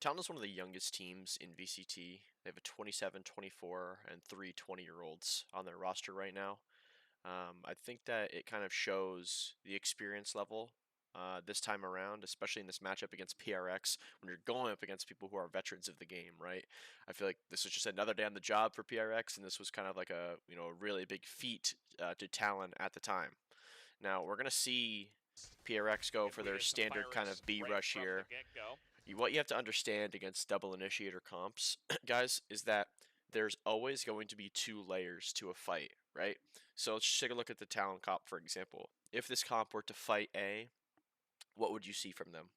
Talon is one of the youngest teams in VCT. They have a 27, 24, and 3 20-year-olds on their roster right now. I think that it kind of shows the experience level this time around, especially in this matchup against PRX, when you're going up against people who are veterans of the game, right? I feel like this is just another day on the job for PRX, and this was kind of like a a really big feat to Talon at the time. Now we're gonna see PRX go for their standard kind of B rush here. What you have to understand against double initiator comps, guys, is that there's always going to be 2 layers to a fight, right? So let's take a look at the Talon comp, for example. If this comp were to fight A, what would you see from them?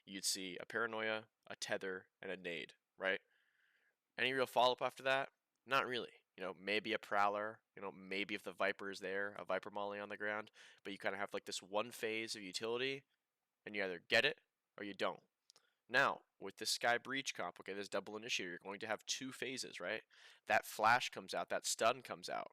You'd see a paranoia, a tether, and a nade, right? Any real follow-up after that? Not really. Maybe a prowler, maybe if the Viper is there, a Viper molly on the ground, but you kind of have like this one phase of utility, and you either get it or you don't. Now, with this Sky Breach comp, okay, this double initiator, you're going to have 2 phases, right? That flash comes out, that stun comes out.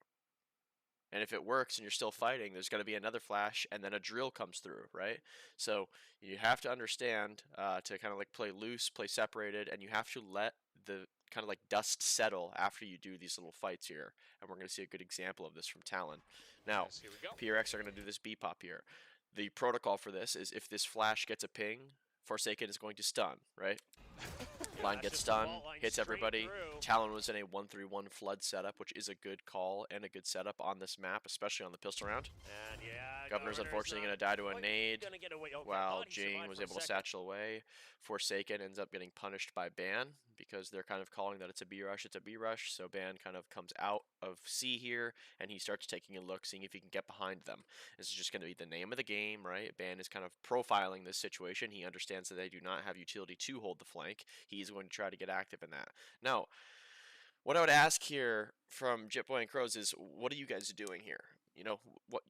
And if it works and you're still fighting, there's going to be another flash and then a drill comes through, right? So you have to understand to kind of like play loose, play separated, and you have to let the kind of like dust settle after you do these little fights here. And we're going to see a good example of this from Talon. Now, yes, here we go. PRX are going to do this B-pop here. The protocol for this is if this flash gets a ping, Forsaken is going to stun, right? Line gets stunned, hits everybody. Talon was in a 1-3-1 flood setup, which is a good call and a good setup on this map, especially on the pistol round. And yeah, Governor's unfortunately going to die to a nade, while Jing was able to satchel. satchel away. Forsaken ends up getting punished by Ban because they're kind of calling that it's a B rush. It's a B rush, so Ban kind of comes out of C here, and he starts taking a look, seeing if he can get behind them. This is just going to be the name of the game, right? Ban is kind of profiling this situation. He understands that they do not have utility to hold the flank. He's going to try to get active in that. Now, what I would ask here from Jitboy and Crows is, what are you guys doing here?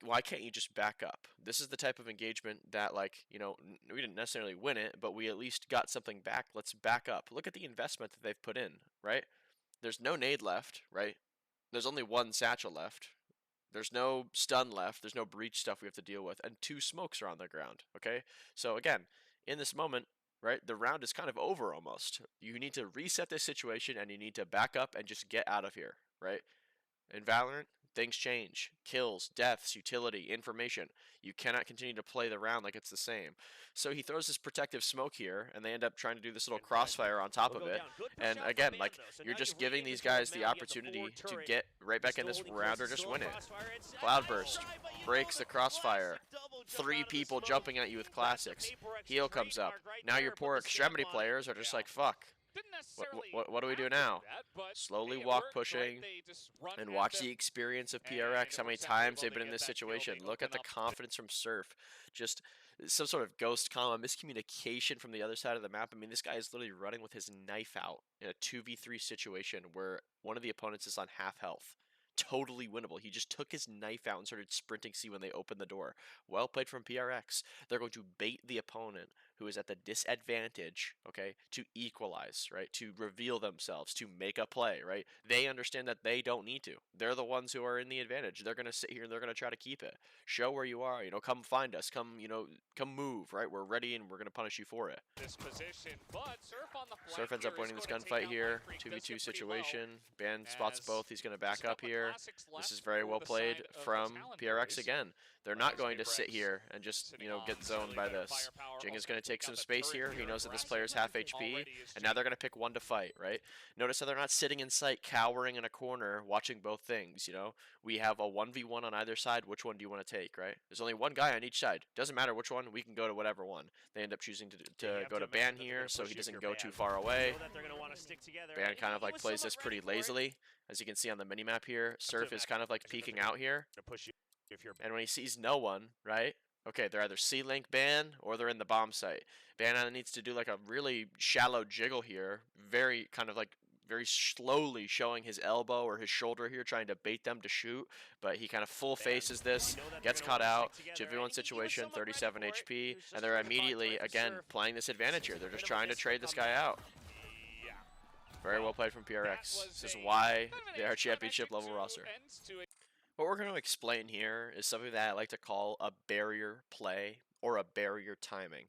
Why can't you just back up? This is the type of engagement that, like, we didn't necessarily win it, but we at least got something back. Let's back up. Look at the investment that they've put in, right? There's no nade left, right? There's only 1 satchel left. There's no stun left. There's no breach stuff we have to deal with. And 2 smokes are on the ground, okay? So, again, in this moment, right, the round is kind of over almost. You need to reset this situation, and you need to back up and just get out of here, right? In VALORANT, things change. Kills, deaths, utility, information. You cannot continue to play the round like it's the same. So he throws this protective smoke here, and they end up trying to do this little crossfire on top of it. And again, like, you're just giving these guys the opportunity to get right back in this round or just win it. Cloudburst breaks the crossfire. 3 people jumping at you with classics. Heal comes up. Now your poor extremity players are just like, fuck. What do we do now? Slowly walk pushing and watch the experience of PRX, how many times they've been in this situation. Look at the confidence from Surf. Just some sort of ghost comma, miscommunication from the other side of the map. I mean, this guy is literally running with his knife out in a 2v3 situation where one of the opponents is on half health. Totally winnable. He just took his knife out and started sprinting C when they opened the door. Well played from PRX. They're going to bait the opponent who is at the disadvantage, okay, to equalize, right, to reveal themselves, to make a play, right? They understand that they don't need to. They're the ones who are in the advantage. They're going to sit here and they're going to try to keep it. Show where you are, come find us, come move, right? We're ready and we're going to punish you for it. This position, but Surf ends up winning this gunfight here. 2v2 situation. Ban spots both. He's going to back up here. This is very well played from PRX again. They're not going to sit here and just, get zoned by this. Jing is going to take some space here. He knows that this player is half HP, and now they're going to pick one to fight, right? Notice how they're not sitting in sight, cowering in a corner, watching both things, We have a 1v1 on either side. Which one do you want to take, right? There's only one guy on each side. Doesn't matter which one. We can go to whatever one. They end up choosing to go to Ban here, so he doesn't go too far away. Ban kind of like plays this pretty lazily. As you can see on the minimap here, Surf is kind of like peeking out here. And when he sees no one, right? Okay, they're either C-Link Ban or they're in the bomb site. Ban either needs to do like a really shallow jiggle here, very slowly showing his elbow or his shoulder here, trying to bait them to shoot, but he kind of full faces this, gets caught out, 2v1 situation, 37 HP, and they're immediately, again, playing this advantage here. They're just trying to trade this guy out. Very well played from PRX. This is why they are championship level roster. What we're going to explain here is something that I like to call a barrier play or a barrier timing.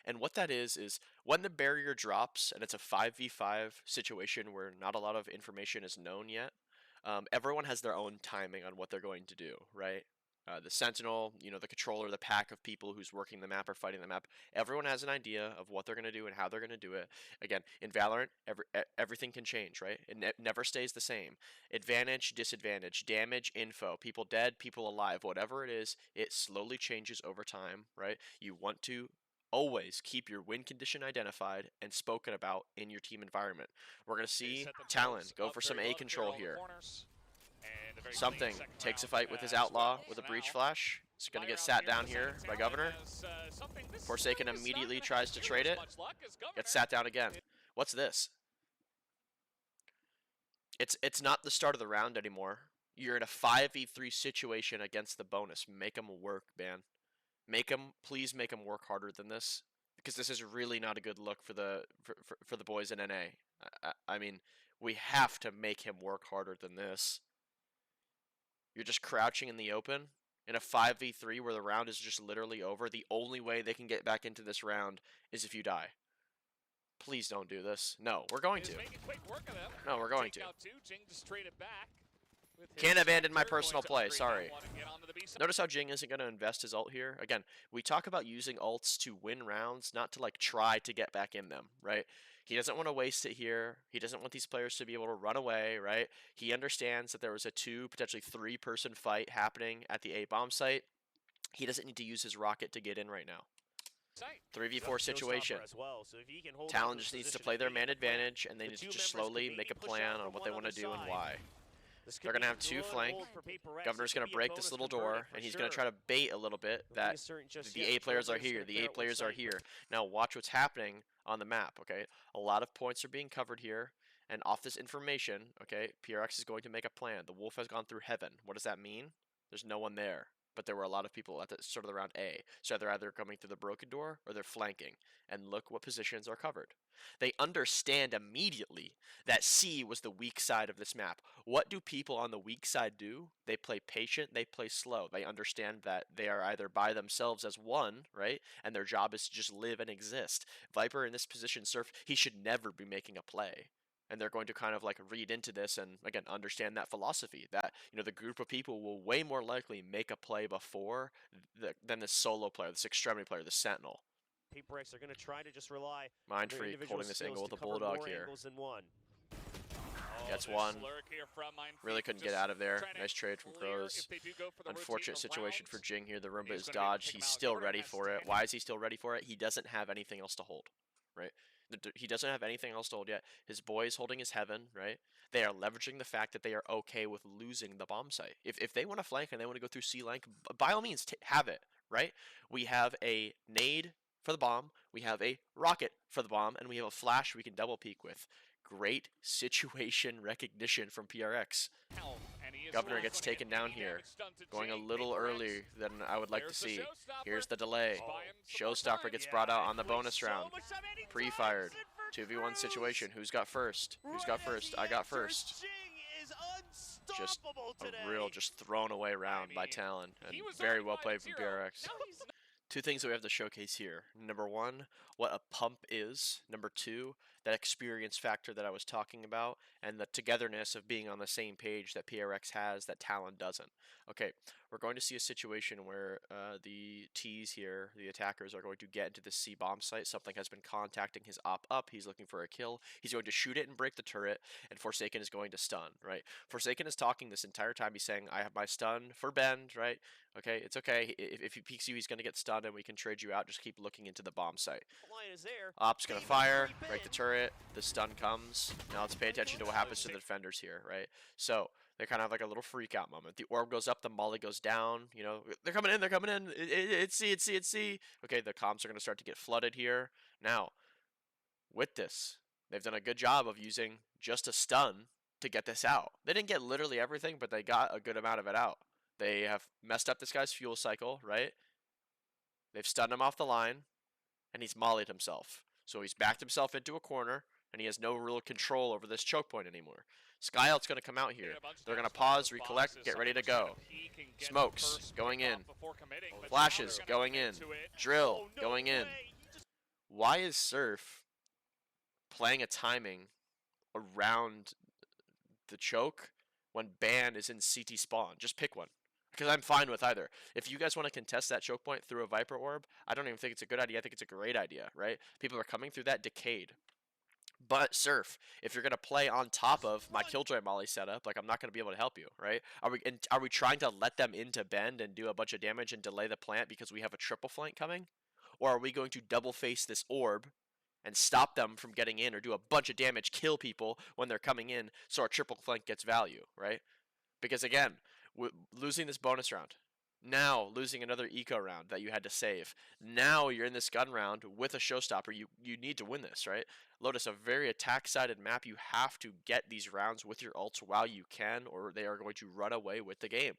And what that is when the barrier drops and it's a 5v5 situation where not a lot of information is known yet, everyone has their own timing on what they're going to do, right? The sentinel, the controller, the pack of people who's working the map or fighting the map, everyone has an idea of what they're going to do and how they're going to do it. Again, in Valorant, everything can change, right? It never stays the same. Advantage, disadvantage, damage, info, people dead, people alive, whatever it is, it slowly changes over time, right? You want to always keep your win condition identified and spoken about in your team environment. We're going to see Talon go for some A control here. Something takes a fight with his outlaw with a breach flash. He's going to get sat down here by Governor. Forsaken immediately tries to trade it. Gets sat down again. What's this? It's not the start of the round anymore. You're in a 5v3 situation against the bonus. Make them work, man. Please make them work harder than this, because this is really not a good look for the boys in NA. I mean, we have to make him work harder than this. You're just crouching in the open in a 5v3 where the round is just literally over. The only way they can get back into this round is if you die. Please don't do this. No, we're going to. No, we're going to. Can't abandon my personal play, sorry. Notice how Jing isn't going to invest his ult here. Again, we talk about using ults to win rounds, not to like try to get back in them, right? He doesn't want to waste it here. He doesn't want these players to be able to run away, right? He understands that there was a 2, potentially 3-person fight happening at the A bomb site. He doesn't need to use his rocket to get in right now. 3v4 situation. Talon just needs to play their man advantage, and they need to just slowly make a plan on what they want to do and why. They're going to have 2 flank. Governor's going to break this little door, and he's going to try to bait a little bit that the A players are here. The A players are here. Now watch what's happening on the map, okay? A lot of points are being covered here, and off this information, okay, PRX is going to make a plan. The wolf has gone through heaven. What does that mean? There's no one there, but there were a lot of people at the start of the round A. So they're either coming through the broken door or they're flanking. And look what positions are covered. They understand immediately that C was the weak side of this map. What do people on the weak side do? They play patient, they play slow. They understand that they are either by themselves as one, right? And their job is to just live and exist. Viper in this position, Surf, he should never be making a play. And they're going to kind of like read into this and, again, understand that philosophy that, the group of people will way more likely make a play before than the solo player, this extremity player, the sentinel. PRX are going to try to just rely Mind Freak holding this angle with the bulldog here. Gets one. Really couldn't get out of there. Nice trade from Crows. Unfortunate situation for Jing here. The Roomba is dodged. He's still ready for it. Why is he still ready for it? He doesn't have anything else to hold, right? He doesn't have anything else to hold yet. His boy is holding his heaven, right? They are leveraging the fact that they are okay with losing the bomb site. If they want to flank and they want to go through C-Lank, by all means, have it, right? We have a nade for the bomb, we have a rocket for the bomb, and we have a flash we can double peek with. Great situation recognition from PRX. Governor gets taken down here, going a little earlier than I would like to see. Here's the delay. Showstopper gets brought out on the bonus round. Pre-fired. 2v1 situation. Who's got first? Who's got first? I got first. Just a real thrown away round by Talon. And very well played from PRX. 2 things that we have to showcase here. Number 1, what a pump is. Number 2, that experience factor that I was talking about, and the togetherness of being on the same page that PRX has that Talon doesn't. Okay, we're going to see a situation where the T's here, the attackers, are going to get into the C bomb site. Something has been contacting his op up. He's looking for a kill. He's going to shoot it and break the turret, and Forsaken is going to stun, right? Forsaken is talking this entire time. He's saying, I have my stun for Bend, right? Okay, it's okay. If he peeks you, he's going to get stunned, and we can trade you out. Just keep looking into the bomb site. Op's going to fire, break the turret. The stun comes. Now let's pay attention to what happens to the defenders here, right? So they kind of have like a little freak out moment. The orb goes up, the molly goes down. They're coming in. They're coming in. It's C. It's C. It's C. Okay, the comms are going to start to get flooded here. Now, with this, they've done a good job of using just a stun to get this out. They didn't get literally everything, but they got a good amount of it out. They have messed up this guy's fuel cycle, right? They've stunned him off the line, and he's mollied himself. So he's backed himself into a corner, and he has no real control over this choke point anymore. Skyelt's going to come out here. They're going to pause, recollect, get ready to go. Smokes going in. Flashes going in. Drill going in. why is Surf playing a timing around the choke when Ban is in CT spawn? Just pick one. Because I'm fine with either. If you guys want to contest that choke point through a Viper Orb, I don't even think it's a good idea. I think it's a great idea, right? People are coming through that decayed. But Surf, if you're gonna play on top of my Killjoy Molly setup, like I'm not gonna be able to help you, right? Are we trying to let them into bend and do a bunch of damage and delay the plant because we have a triple flank coming? Or are we going to double face this orb and stop them from getting in or do a bunch of damage, kill people when they're coming in so our triple flank gets value, right? Because again, losing this bonus round, now losing another eco round that you had to save, now you're in this gun round with a showstopper. You need to win this, right? Lotus, a very attack-sided map. You have to get these rounds with your ults while you can, or they are going to run away with the game.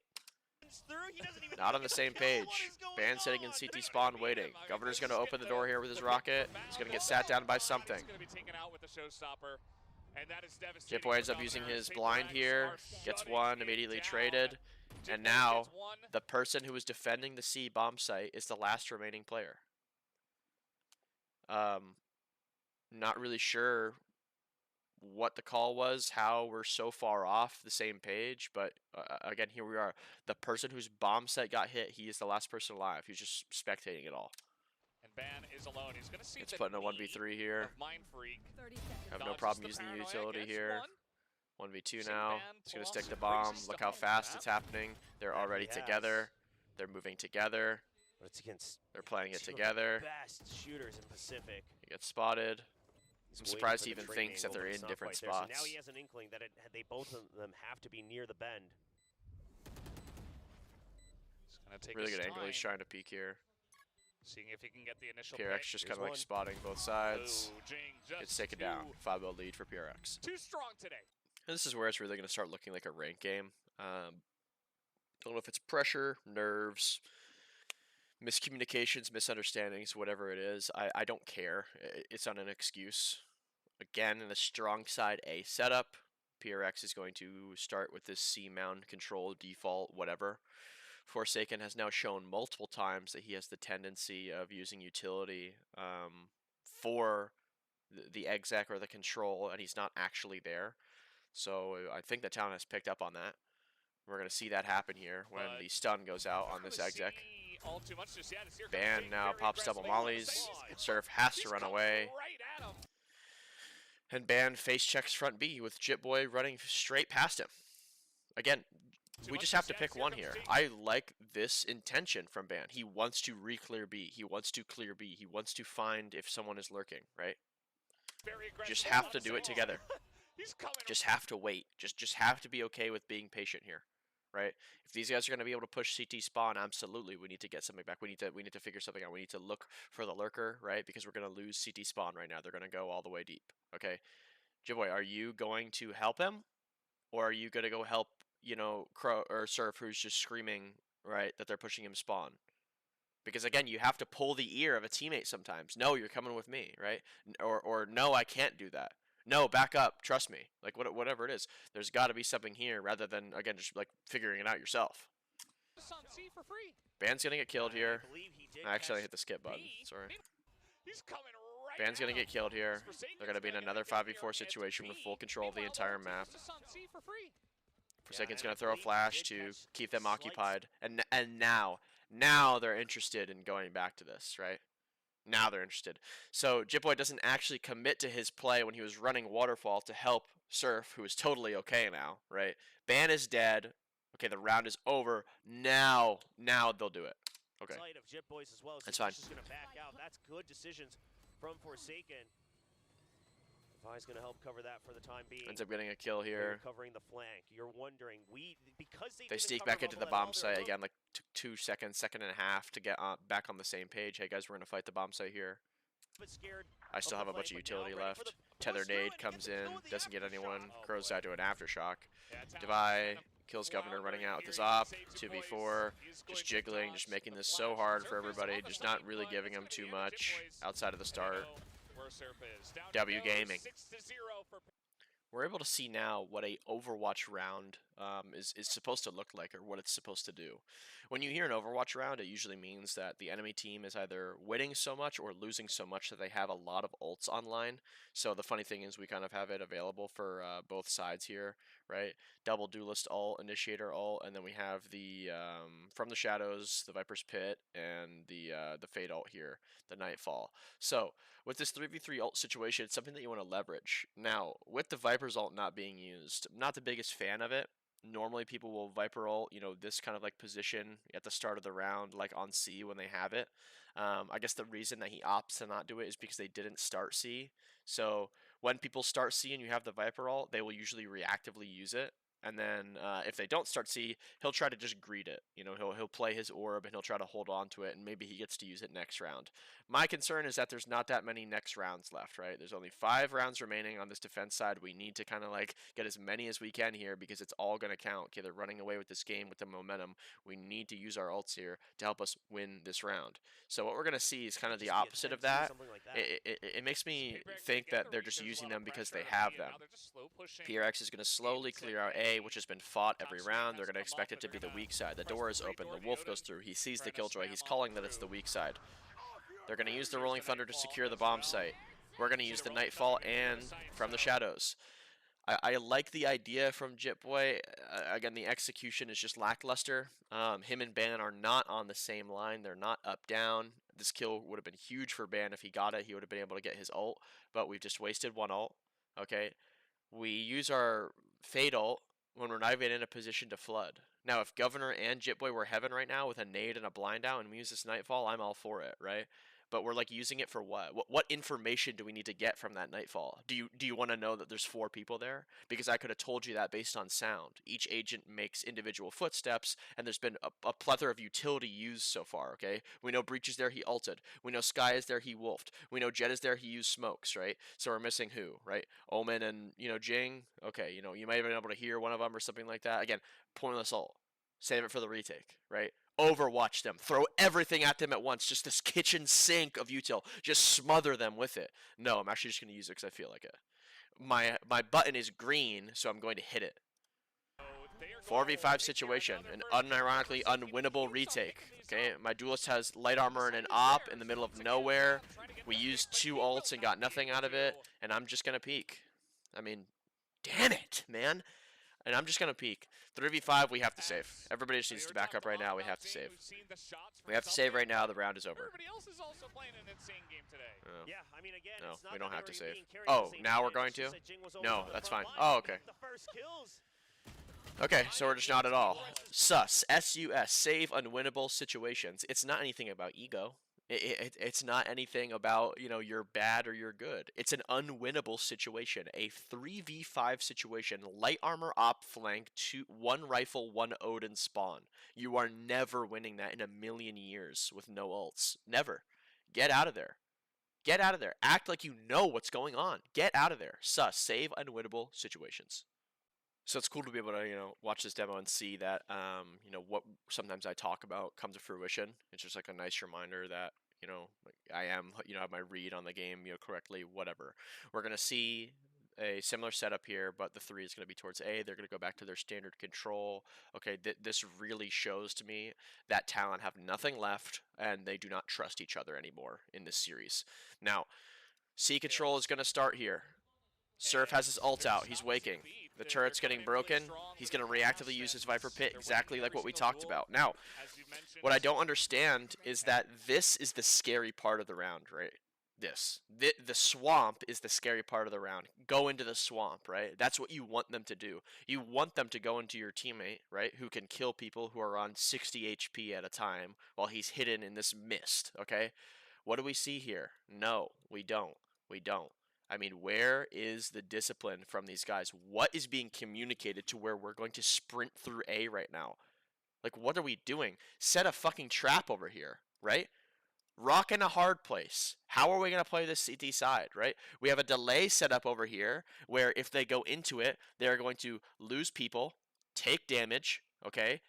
Not on the same page. Ban sitting in CT spawn waiting. Governor's going to open the door here with his rocket. He's going to get sat down by something. Jipboy ends up using his blind here. Gets one, immediately traded. And now, the person who was defending the C bomb site is the last remaining player. Not really sure what the call was, how we're so far off the same page, but again, here we are. The person whose bomb site got hit, he is the last person alive. He's just spectating it all. And Ban is alone. He's gonna see it's putting a 1v3 here. Have no problem using the utility here. 1v2 now. He's going to stick the bomb. Look how fast it's happening. They're already together. They're moving together. They're playing it together. Best shooters in Pacific. He gets spotted. I'm surprised he even thinks that they're in different spots. So now he has an inkling that they both of them have to be near the bend. Really good angle. He's trying to peek here. Seeing if he can get the initial PRX just kind of like spotting both sides. It's taken down. 5-0 lead for PRX. Too strong today. And this is where it's really going to start looking like a rank game. Don't know if it's pressure, nerves, miscommunications, misunderstandings, whatever it is. I don't care. It's not an excuse. Again, in the strong side A setup, PRX is going to start with this C mount control default, whatever. Forsaken has now shown multiple times that he has the tendency of using utility for the exec or the control, and he's not actually there. So I think the Talon has picked up on that. We're going to see that happen here when the stun goes out on this exec. Ban now pops double mollies. Surf has to run away. And Ban face checks front B with Jitboy running straight past him. Again, we just have to pick one here. I like this intention from Ban. He wants to re-clear B. He wants to clear B. He wants to find if someone is lurking, right? Just have to do it together. Just have to wait. Just have to be okay with being patient here, right? If these guys are going to be able to push CT spawn, absolutely, we need to get something back. We need to figure something out. We need to look for the lurker, right? Because we're going to lose CT spawn right now. They're going to go all the way deep. Okay, Jitboy, are you going to help him, or are you going to go help, you know, Crow or Surf, who's just screaming, right, that they're pushing him spawn? Because again, you have to pull the ear of a teammate sometimes. No, you're coming with me, right? Or no, I can't do that. No, back up. Trust me. Like whatever it is, there's got to be something here rather than again just like figuring it out yourself. Ban's gonna get killed here. Actually, I hit the skip button. Sorry. Ban's gonna get killed here. They're gonna be in another 5v4 situation with full control of the entire map. Forsaken's gonna throw a flash to keep them occupied, and now they're interested in going back to this, right? Now they're interested. So Jitboy doesn't actually commit to his play when he was running Waterfall to help Surf, who is totally okay now, right? Ban is dead. Okay, the round is over. Now they'll do it. Okay. That's fine. That's good decisions from Forsaken. Vi's going to help cover that for the time being. Ends up getting a kill here. Covering the flank. You're wondering, because they sneak back into the bomb site again, like 2 seconds, second and a half to get back on the same page. Hey guys, we're going to fight the bomb site here. I still have a bunch of utility left. Tether nade comes in, doesn't get anyone. Crows out to an aftershock. Devi kills Governor running out with his op. 2v4, just jiggling, just making this so hard for everybody. Just not really giving them too much outside of the start. W gaming. we're able to see now what a Overwatch round is supposed to look like, or what it's supposed to do. When you hear an Overwatch round, it usually means that the enemy team is either winning so much or losing so much that they have a lot of ults online. So the funny thing is we kind of have it available for both sides here, right? Double duelist ult, initiator ult, and then we have the from the shadows, the Viper's Pit, and the Fade ult here, the Nightfall. So with this 3v3 ult situation, it's something that you want to leverage. Now, with the Viper's ult not being used, I'm not the biggest fan of it. Normally people will Viper ult, this kind of like position at the start of the round, like on C when they have it. I guess the reason that he opts to not do it is because they didn't start C. So when people start C and you have the Viper ult, they will usually reactively use it. And then if they don't start C, he'll try to just greed it. He'll play his orb and he'll try to hold on to it, and maybe he gets to use it next round. My concern is that there's not that many next rounds left, right? There's only 5 rounds remaining on this defense side. We need to kind of like get as many as we can here because it's all going to count. Okay, they're running away with this game with the momentum. We need to use our ults here to help us win this round. So what we're going to see is kind of the opposite of that. It makes me think that they're just using them because they have them. PRX is going to slowly clear out A, which has been fought every round. They're going to expect it to be the weak side. The door is open. The wolf goes through. He sees the killjoy. He's calling that it's the weak side. They're going to use the Rolling Thunder to secure the bomb site. We're going to use the Nightfall and from the shadows. I like the idea from Jitboy. Again, the execution is just lackluster. Him and Ban are not on the same line. They're not up-down. This kill would have been huge for Ban if he got it. He would have been able to get his ult, but we've just wasted one ult. Okay, we use our Fade ult when we're not even in a position to flood. Now, if Governor and Jitboy were heaven right now with a nade and a blind out and we use this Nightfall, I'm all for it, right? But we're like using it for what? What information do we need to get from that Nightfall? Do you want to know that there's 4 people there? Because I could have told you that based on sound. Each agent makes individual footsteps, and there's been a plethora of utility used so far, okay? We know Breach is there, he ulted. We know Sky is there, he wolfed. We know Jet is there, he used smokes, right? So we're missing who, right? Omen and, Jing, okay, you might have been able to hear one of them or something like that. Again, pointless ult. Save it for the retake, right? Overwatch them. Throw everything at them at once. Just this kitchen sink of util. Just smother them with it. No, I'm actually just going to use it because I feel like it. My button is green, so I'm going to hit it. 4v5 situation. An unironically unwinnable retake. Okay, my duelist has light armor and an op in the middle of nowhere. We used 2 ults and got nothing out of it, and I'm just going to peek. I mean, damn it, man. And I'm just going to peek. 3v5, we have to save. Everybody just needs to back up right now. We have to save. We have to save right now. The round is over. Yeah, I mean, again, No, it's not we don't that have to they're save. being carried Oh, at the same now time. we're going It's just to? that Jing was No, almost on the that's front fine. line Oh, okay. with the first kills. Okay, so we're just not at all. Sus, S-U-S, save unwinnable situations. It's not anything about ego. It's not anything about, you're bad or you're good. It's an unwinnable situation. A 3v5 situation. Light armor op flank, 1 rifle, 1 Odin spawn. You are never winning that in a million years with no ults. Never. Get out of there. Get out of there. Act like you know what's going on. Get out of there. Sus, save unwinnable situations. So it's cool to be able to, watch this demo and see that, what sometimes I talk about comes to fruition. It's just like a nice reminder that, like I am, have my read on the game, correctly, whatever. We're going to see a similar setup here, but the 3 is going to be towards A. They're going to go back to their standard control. Okay, this really shows to me that Talon have nothing left, and they do not trust each other anymore in this series. Now, C control is going to start here. Surf has his ult out. He's waking. The turret's getting broken. He's going to reactively use his Viper Pit exactly like what we talked about. Now, what I don't understand is that this is the scary part of the round, right? The swamp is the scary part of the round. Go into the swamp, right? That's what you want them to do. You want them to go into your teammate, right, who can kill people who are on 60 HP at a time while he's hidden in this mist, okay? What do we see here? No, we don't. We don't. I mean, where is the discipline from these guys? What is being communicated to where we're going to sprint through A right now? Like, what are we doing? Set a fucking trap over here, right? Rock in a hard place. How are we going to play this CT side, right? We have a delay set up over here where if they go into it, they're going to lose people, take damage, okay?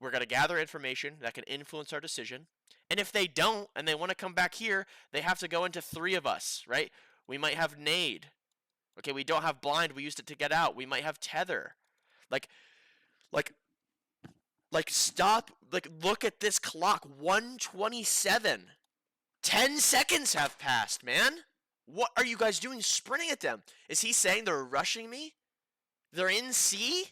We're going to gather information that can influence our decision. And if they don't and they want to come back here, they have to go into 3 of us, right? We might have nade. Okay, we don't have blind. We used it to get out. We might have tether. Like, stop. Like, look at this clock. 1:27. 10 seconds have passed, man. What are you guys doing sprinting at them? Is he saying they're rushing me? They're in C?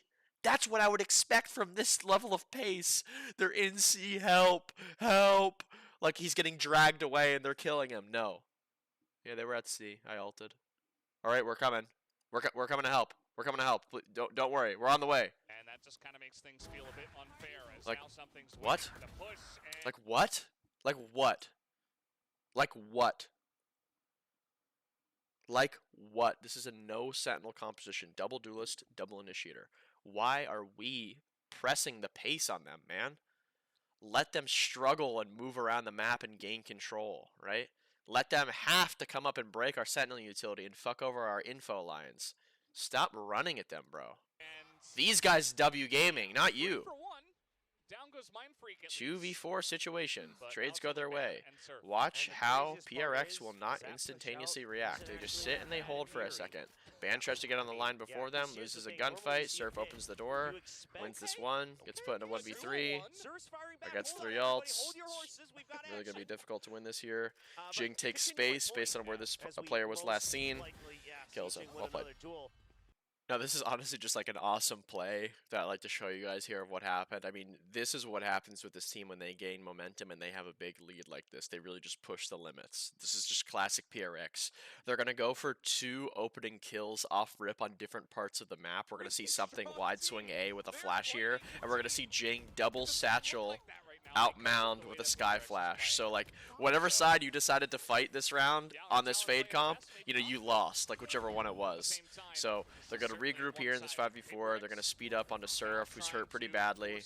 That's what I would expect from this level of pace. They're in C. Help. Help. Like, he's getting dragged away and they're killing him. No. Yeah, they were at C. I ulted. All right, we're coming. We're coming to help. We're coming to help. Don't worry. We're on the way. And that just kind of makes things feel a bit unfair as Like, now something's what? to push and Like what? Like what? Like what? Like what? This is a no sentinel composition. Double duelist, double initiator. Why are we pressing the pace on them, man? Let them struggle and move around the map and gain control, right? Let them have to come up and break our sentinel utility and fuck over our info lines. Stop running at them, bro. These guys W gaming, not you. for one, down goes Mind Freak at 2v4 situation. But Trades now go their it's on way. and Surf. Watch And the how craziest part PRX is, will not Zap instantaneously puts out, react. he's They an just actual sit and they hold for a Miri. second. Ban tries to get on the line before them, loses a gunfight. Surf opens the door, wins this one, gets put in a 1v3. Against 3 ults. Really going to be difficult to win this here. Jing takes space based on where this player was last seen. Kills him. Well played. Now, this is honestly just like an awesome play that I'd like to show you guys here of what happened. I mean, this is what happens with this team when they gain momentum and they have a big lead like this. They really just push the limits. This is just classic PRX. They're going to go for 2 opening kills off rip on different parts of the map. We're going to see something wide swing A with a flash here, and we're going to see Jing double satchel outmound with a sky flash. So like whatever side you decided to fight this round on this fade comp, you know, you lost, like whichever one it was. So they're going to regroup here in this 5v4. They're going to speed up onto Surf, who's hurt pretty badly.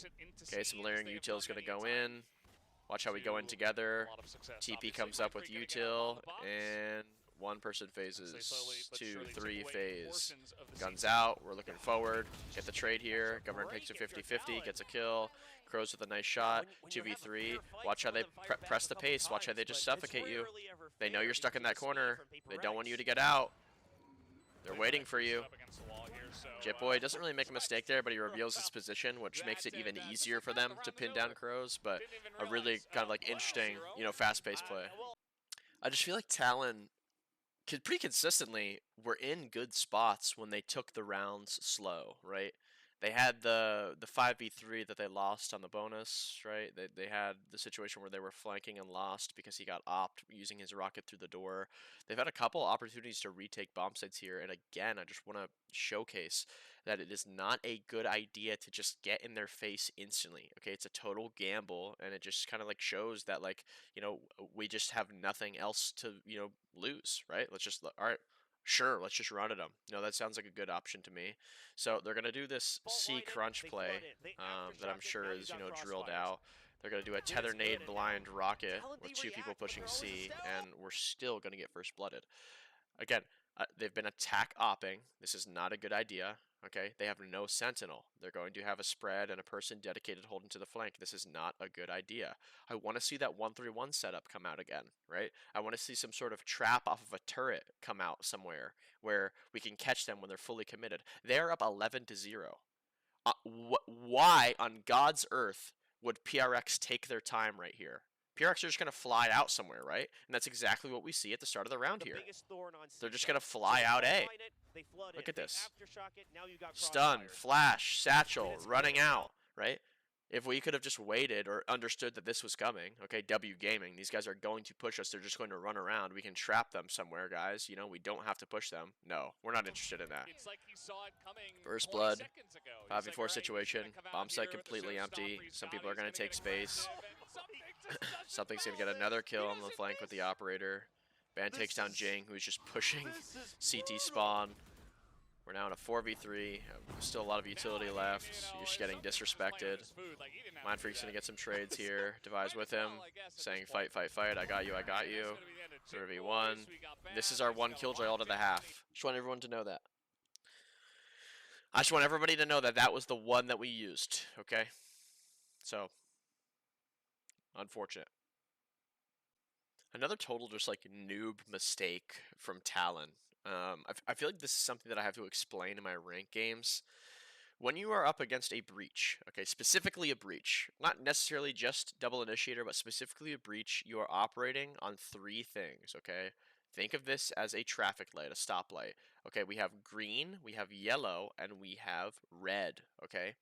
Okay, some layering util is going to go in. Watch how we go in together. TP comes up with util, and 1 person phases, 2, 3 phase. Guns out, we're looking forward. Get the trade here. Governor takes a 50-50, gets a kill. Crows with a nice shot. 2v3. Watch how they press the pace. Watch how they just suffocate you. They know you're stuck in that corner. They don't want you to get out. They're waiting for you. Jitboy doesn't really make a mistake there, but he reveals his position, which makes it even easier for them to pin down Crows. But a really kind of like interesting, you know, fast-paced play. I just feel like Talon pretty consistently were in good spots when they took the rounds slow, right? They had the 5v3 that they lost on the bonus, right? They had the situation where they were flanking and lost because he got opt using his rocket through the door. They've had a couple opportunities to retake bomb sites here, and again, I just want to showcase that it is not a good idea to just get in their face instantly. Okay, it's a total gamble, and it just kind of like shows that, like, you know, we just have nothing else to, you know, lose, right? Let's just, all right, sure, let's just run at them. No, that sounds like a good option to me. So they're going to do this C crunch play that I'm sure is, you know, drilled out. They're going to do a tether nade blind rocket with 2 people pushing C, and we're still going to get first blooded. Again, they've been attack opping. This is not a good idea. Okay, they have no sentinel. They're going to have a spread and a person dedicated holding to the flank. This is not a good idea. I want to see that 1-3-1 setup come out again, right? I want to see some sort of trap off of a turret come out somewhere where we can catch them when they're fully committed. They're up 11-0. Why on God's earth would PRX take their time right here? PRX are just going to fly out somewhere, right? And that's exactly what we see at the start of the round here. They're just going to fly out A. Look at this. Stun, flash, satchel, running out, right? If we could have just waited or understood that this was coming, okay, W gaming, these guys are going to push us. They're just going to run around. We can trap them somewhere, guys. You know, we don't have to push them. No, we're not interested in that. First blood, 5v4 situation, bomb site completely empty. Some people are going to take space. Something's going to get another kill on the flank with the operator. Ban takes down Jing, who's just pushing CT spawn. We're now in a 4v3. Still a lot of utility left. You're just getting disrespected. Mindfreak's going to get some trades here. Devise with him, saying fight, fight, fight. I got you, I got you. 3v1. This is our 1 killjoy ult of the half. Just want everyone to know that. I just want everybody to know that that was the one that we used, okay? So, unfortunate. Another total just like noob mistake from Talon I feel like this is something that I have to explain in my rank games. When you are up against a breach, okay, specifically a breach, not necessarily just double initiator, but specifically a breach, you are operating on 3 things, okay? Think of this as a traffic light, a stoplight. Okay, we have green, we have yellow, and we have red, okay?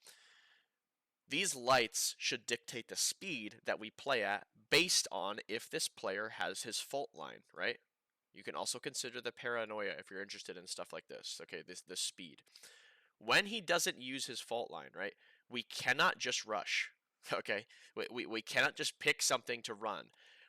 These lights should dictate the speed that we play at based on if this player has his fault line, right? You can also consider the paranoia if you're interested in stuff like this, okay, this speed. When he doesn't use his fault line, right, we cannot just rush, okay? We cannot just pick something to run.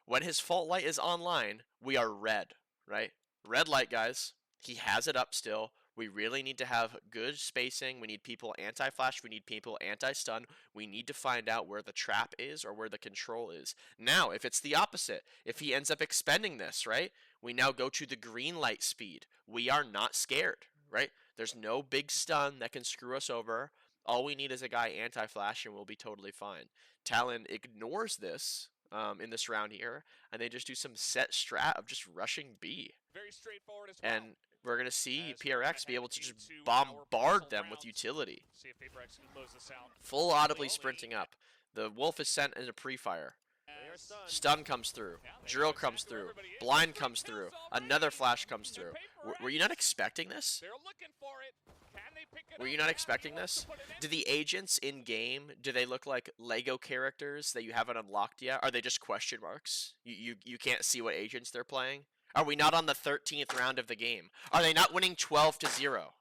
When his fault light is online, we are red, right? Red light, guys. He has it up still. We really need to have good spacing. We need people anti-flash. We need people anti-stun. We need to find out where the trap is or where the control is. Now, if it's the opposite, if he ends up expending this, right, we now go to the green light speed. We are not scared, right? There's no big stun that can screw us over. All we need is a guy anti-flash and we'll be totally fine. Talon ignores this in this round here, and they just do some set strat of just rushing B. Very straightforward as well. And we're going to see As PRX be we're able to heading just into bombard our them final with rounds. utility. See if PRX can close this out. Full audibly sprinting up. The wolf is sent into pre-fire. They are stunned. Stun comes through. Yeah, they Drill know comes exactly where through. everybody is. Blind 3 comes kills through. already. Another flash comes They're through. PRX. Were you not expecting this? They're looking for it. Can they pick it Were up? you not Yeah, expecting he wants this? to put it in. Do the agents in game, do they look like Lego characters that you haven't unlocked yet? Are they just question marks? You can't see what agents they're playing? Are we not on the 13th round of the game? Are they not winning 12-0?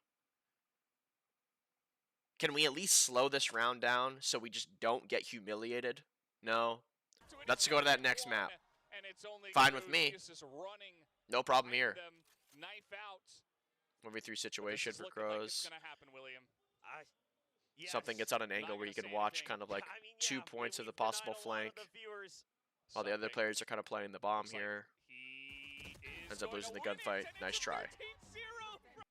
Can we at least slow this round down so we just don't get humiliated? No. Let's go to that next map. And it's only Fine with me. Is running No problem behind here. them, knife out. 1v3 But situation this is for looking like Crows. it's gonna happen, William. Yes. Something gets on an Not angle where gonna you can say watch anything. kind of like I mean, 2 yeah, points of the we've denied possible a lot of flank, the viewers. while the other Something. players are kind of playing the bomb Looks like here. he is Ends up going losing to the win it, gunfight. and it's Nice a try. 13-0.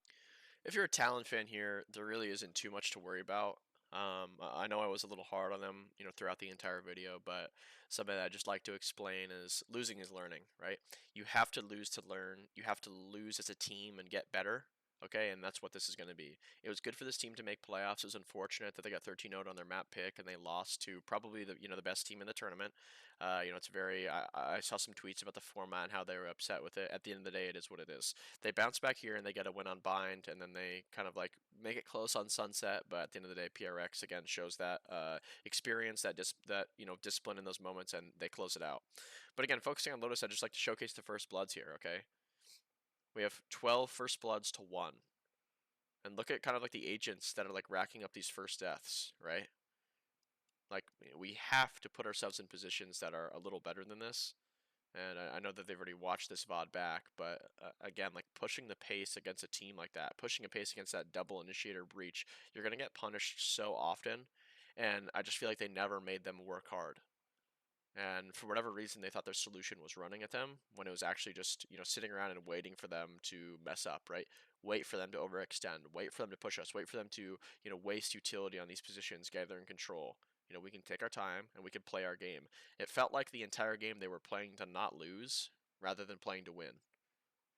If you're a Talon fan here, there really isn't too much to worry about. I know I was a little hard on them, throughout the entire video, but something that I just like to explain is losing is learning, right? You have to lose to learn. You have to lose as a team and get better. Okay, and that's what this is going to be. It was good for this team to make playoffs. It was unfortunate that they got 13-0 on their map pick and they lost to probably the best team in the tournament. It's very. I saw some tweets about the format and how they were upset with it. At the end of the day, it is what it is. They bounce back here and they get a win on bind, and then they kind of like make it close on sunset. But at the end of the day, PRX again shows that experience, that discipline in those moments, and they close it out. But again, focusing on Lotus, I just like to showcase the first bloods here. Okay. We have 12 first bloods to 1. And look at kind of like the agents that are like racking up these first deaths, right? Like, we have to put ourselves in positions that are a little better than this. And I know that they've already watched this VOD back, but again, like pushing the pace against a team like that, pushing a pace against that double initiator breach, you're going to get punished so often. And I just feel like they never made them work hard. And for whatever reason, they thought their solution was running at them when it was actually just, sitting around and waiting for them to mess up, right? Wait for them to overextend, wait for them to push us, wait for them to, waste utility on these positions, gather in control. We can take our time and we can play our game. It felt like the entire game they were playing to not lose rather than playing to win.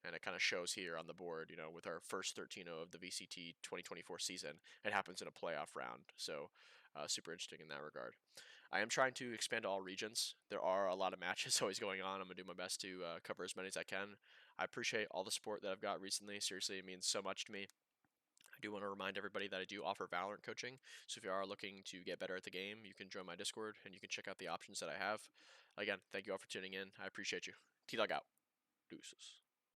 And it kind of shows here on the board, with our first 13-0 of the VCT 2024 season. It happens in a playoff round. So super interesting in that regard. I am trying to expand to all regions. There are a lot of matches always going on. I'm going to do my best to cover as many as I can. I appreciate all the support that I've got recently. Seriously, it means so much to me. I do want to remind everybody that I do offer VALORANT coaching. So if you are looking to get better at the game, you can join my Discord and you can check out the options that I have. Again, thank you all for tuning in. I appreciate you. T-Log out. Deuces.